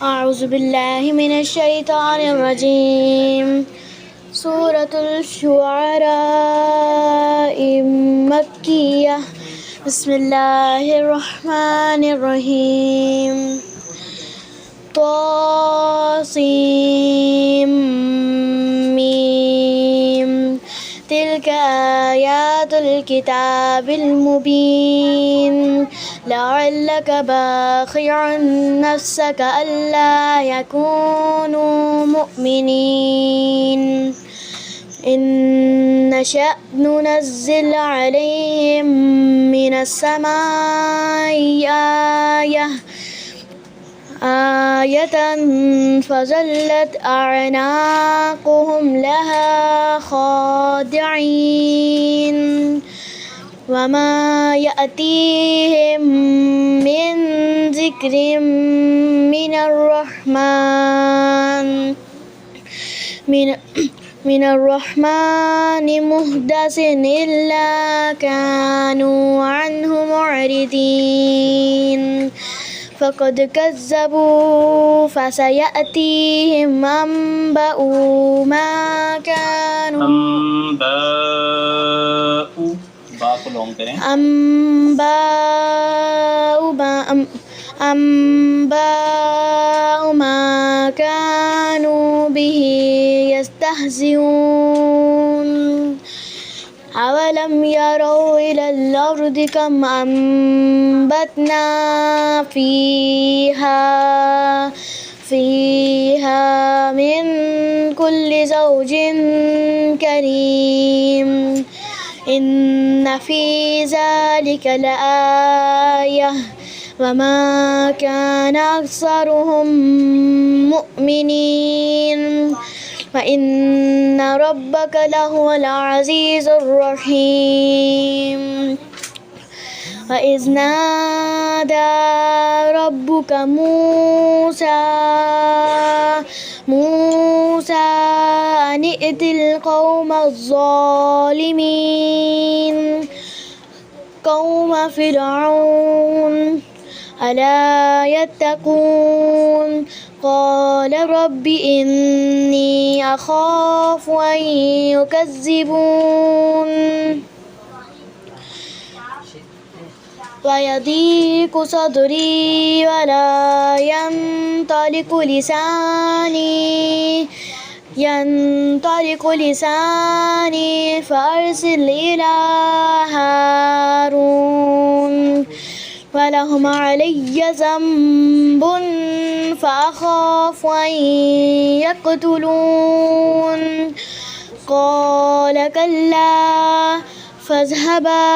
أعوذ بالله من الشيطان الرجيم. سورة الشعراء مكية. بسم الله الرحمن الرحيم. طاسيم ميم. تلك آيات الكتاب المبين. لعلك باخع نفسك ألا يكونوا مؤمنين. إن نشأ ننزل عليهم من السماء آية فظلت أعناقهم لها خاضعين. وما يأتيهم من ذكر من الرحمن محدث إلا كانوا عنه معرضين. فقد كذبوا فسيأتيهم أنباء ما كانوا أنباء ما كانوا به يستهزئون. أولم يروا إلى الأرض كم أنبتنا فيها من كل زوج كريم. إن في ذلك لآية وما كان أكثرهم مؤمنين. وإن ربك لهو العزيز الرحيم. وإذ نادى ربك موسى أن ائت القوم الظالمين قوم فرعون ألا يتقون. قال رب إني أخاف أن يكذبون. ويضيق صدري ولا ينطلق لساني فأرسل إلى هارون ولهم علي ذنب فأخاف أن يقتلون. قال كلا فاذهبا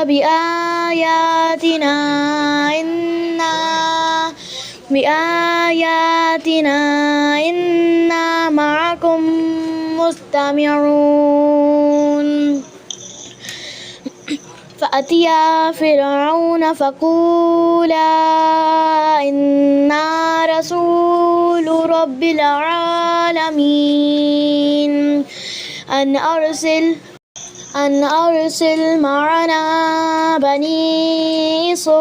بآياتنا إنا معكم مستمعون. فأتيا فرعون فقولا إنا رسول رب العالمين أن أرسل معنا بني إسرائيل.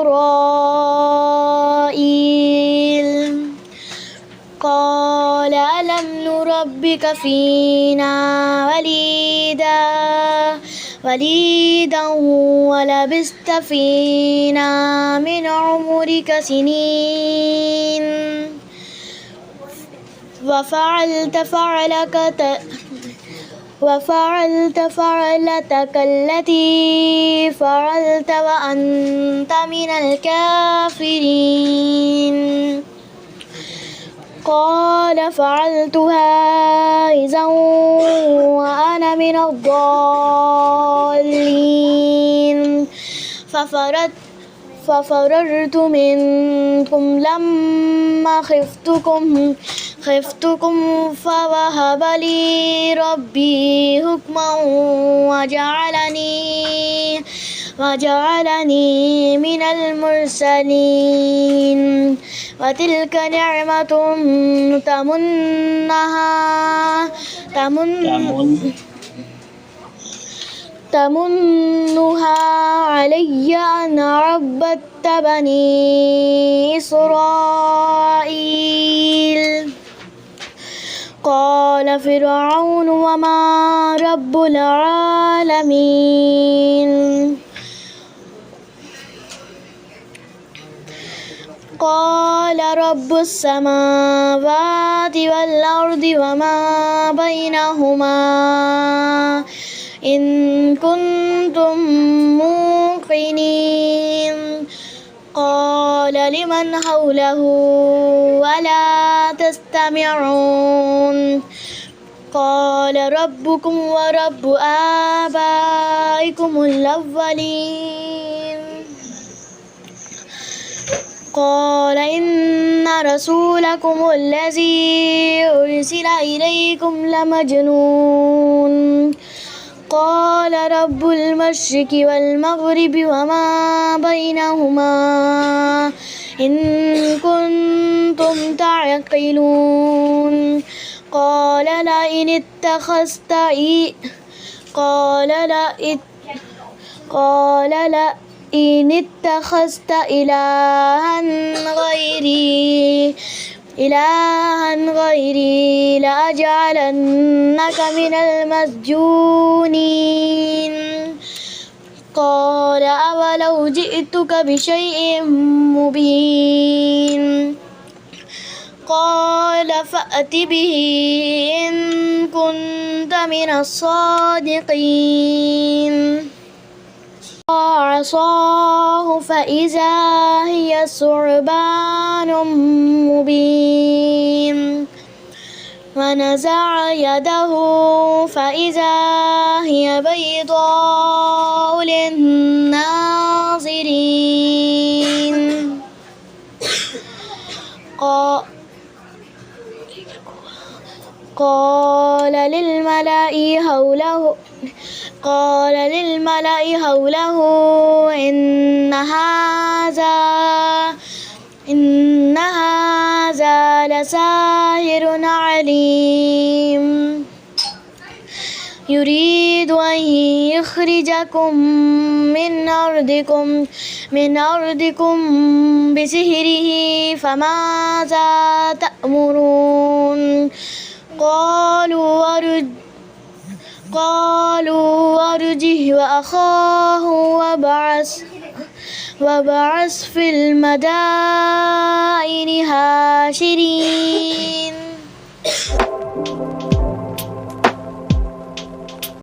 قال ألم نربك فينا وليدا ولبست فينا من عمرك سنين. وفعلت فعلتك التي فعلت وأنت من الكافرين. قال فعلتها إذا وأنا من الضالين. ففررت منكم لما خفتكم فوهب لي ربي حكما وجعلني من المرسلين. وتلك نعمة تمنها علي أن عبدت بني إسرائيل. فرعون وما رب العالمين قال رب السماوات والأرض وما بينهما إن كنتم موقنين قال لمن حوله ولا تستمعون قال ربكم ورب آبائكم الأولين قال إن رسولكم الذي أرسل إليكم لمجنون قال رب المشرق والمغرب وما بينهما إن كنتم تعقلون قال لئن اتخذت إلها غيري لأجعلنك من المسجونين قال أولو جئتك بشيء مبين قال فأت به إن كنت من الصادقين عصاه فإذا هي ثعبان مبين ونزع يده فإذا هي بيضاء للناظرين قال للملأ حوله إن هذا لساحر عليم يريد أن يخرجكم من أرضكم بسحره فماذا تأمرون قالوا أرجه وأخاه وابعث في المدائن حاشرين